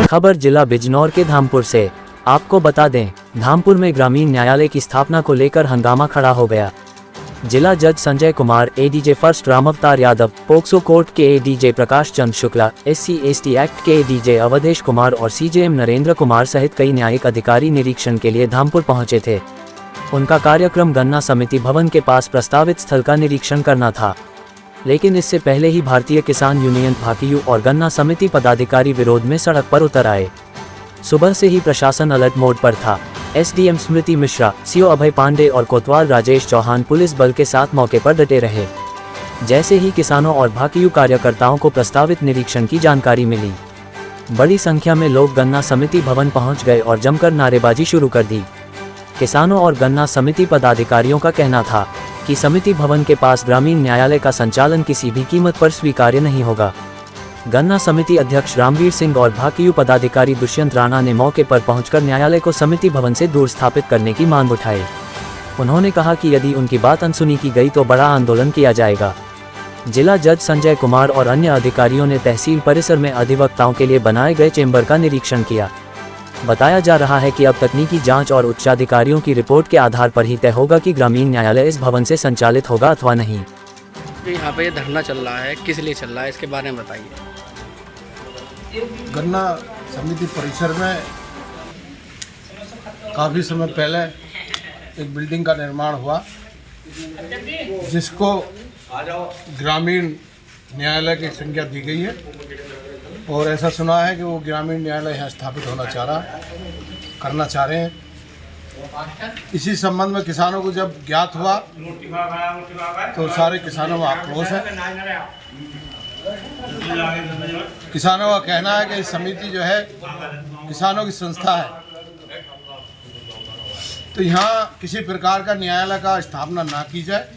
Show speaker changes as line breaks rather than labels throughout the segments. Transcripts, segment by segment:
खबर जिला बिजनौर के धामपुर से। आपको बता दें, धामपुर में ग्रामीण न्यायालय की स्थापना को लेकर हंगामा खड़ा हो गया। जिला जज Sanjay Kumar, ADJ first Ramavatar Yadav, POCSO court के ADJ Prakash Chand Shukla, SC/ST act के एडीजे अवधेश कुमार और CJM नरेंद्र कुमार सहित कई न्यायिक अधिकारी निरीक्षण के लिए धामपुर पहुंचे थे। उनका कार्यक्रम गन्ना समिति भवन के पास प्रस्तावित स्थल का निरीक्षण करना था, लेकिन इससे पहले ही भारतीय किसान यूनियन भाकियू और गन्ना समिति पदाधिकारी विरोध में सड़क पर उतर आए। सुबह से ही प्रशासन अलर्ट मोड पर था। SDM स्मृति मिश्रा, CO अभय पांडे और कोतवाल राजेश चौहान पुलिस बल के साथ मौके पर डटे रहे। जैसे ही किसानों और भाकियू कार्यकर्ताओं को प्रस्तावित निरीक्षण की जानकारी मिली, बड़ी संख्या में लोग गन्ना समिति भवन पहुंच गए और जमकर नारेबाजी शुरू कर दी। किसानों और गन्ना समिति पदाधिकारियों का कहना था कि समिति भवन के पास ग्रामीण न्यायालय का संचालन किसी भी कीमत पर स्वीकार्य नहीं होगा। गन्ना समिति अध्यक्ष रामवीर सिंह और भाकियू पदाधिकारी दुष्यंत राणा ने मौके पर पहुंचकर न्यायालय को समिति भवन से दूर स्थापित करने की मांग उठाई। उन्होंने कहा कि यदि उनकी बात अनसुनी की गई तो बड़ा आंदोलन किया जाएगा। जिला जज संजय कुमार और अन्य अधिकारियों ने तहसील परिसर में अधिवक्ताओं के लिए बनाए गए चेंबर का निरीक्षण किया। बताया जा रहा है कि अब तकनीकी जांच और उच्चाधिकारियों की रिपोर्ट के आधार पर ही तय होगा कि ग्रामीण न्यायालय इस भवन से संचालित होगा अथवा नहीं।
यहाँ पे धरना चल रहा है, किस लिए चल रहा है, इसके बारे में बताइए।
गन्ना समिति परिसर में काफ़ी समय पहले एक बिल्डिंग का निर्माण हुआ, जिसको ग्रामीण न्यायालय की संज्ञा दी गई है और ऐसा सुना है कि वो ग्रामीण न्यायालय यहाँ स्थापित करना चाह रहे हैं। इसी संबंध में किसानों को जब ज्ञात हुआ तो सारे किसानों में आक्रोश है। किसानों का कहना है कि इस समिति जो है किसानों की संस्था है, तो यहाँ किसी प्रकार का न्यायालय का स्थापना ना की जाए,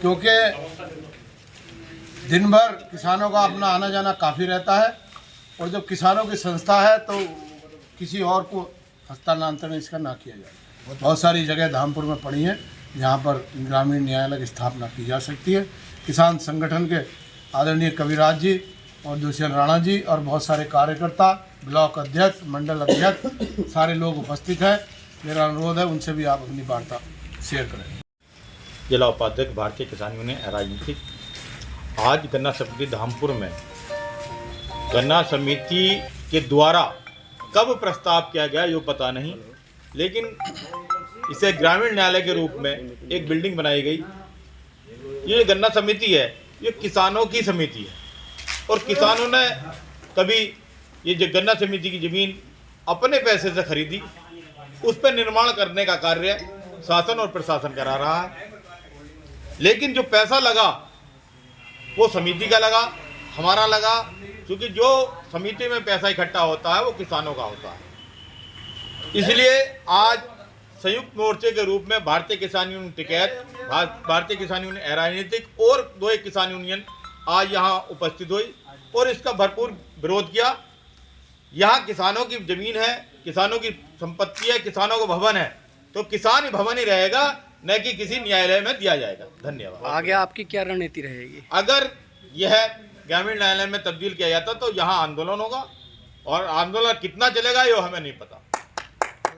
क्योंकि दिन भर किसानों का अपना आना जाना काफ़ी रहता है और जब किसानों की संस्था है तो किसी और को हस्तांतरण इसका ना किया जाए। बहुत सारी जगह धामपुर में पड़ी हैं जहाँ पर ग्रामीण न्यायालय की स्थापना की जा सकती है। किसान संगठन के आदरणीय कविराज जी और दुष्यंत राणा जी और बहुत सारे कार्यकर्ता, ब्लॉक अध्यक्ष, मंडल अध्यक्ष, सारे लोग उपस्थित हैं। मेरा अनुरोध है उनसे भी आप अपनी वार्ता शेयर करें।
जिला उपाध्यक्ष भारतीय किसान यूनियन राजनीतिक, आज गन्ना समिति धामपुर में गन्ना समिति के द्वारा कब प्रस्ताव किया गया ये पता नहीं, लेकिन इसे ग्रामीण न्यायालय के रूप में एक बिल्डिंग बनाई गई। ये गन्ना समिति है, ये किसानों की समिति है और किसानों ने कभी ये जो गन्ना समिति की ज़मीन अपने पैसे से खरीदी, उस पर निर्माण करने का कार्य शासन और प्रशासन करा रहा है, लेकिन जो पैसा लगा वो समिति का लगा, हमारा लगा, क्योंकि जो समिति में पैसा इकट्ठा होता है वो किसानों का होता है। इसलिए आज संयुक्त मोर्चे के रूप में भारतीय किसान यूनियन टिकैत, भारतीय किसान यूनियन राजनीतिक और दो एक किसान यूनियन आज यहाँ उपस्थित हुई और इसका भरपूर विरोध किया। यहाँ किसानों की ज़मीन है, किसानों की संपत्ति है, किसानों को भवन है, तो किसान भवन ही रहेगा, न कि किसी न्यायालय में दिया जाएगा। धन्यवाद।
आगे आपकी क्या रणनीति रहेगी?
अगर यह ग्रामीण न्यायालय में तब्दील किया जाता तो यहाँ आंदोलन होगा और आंदोलन कितना चलेगा ये हमें नहीं पता।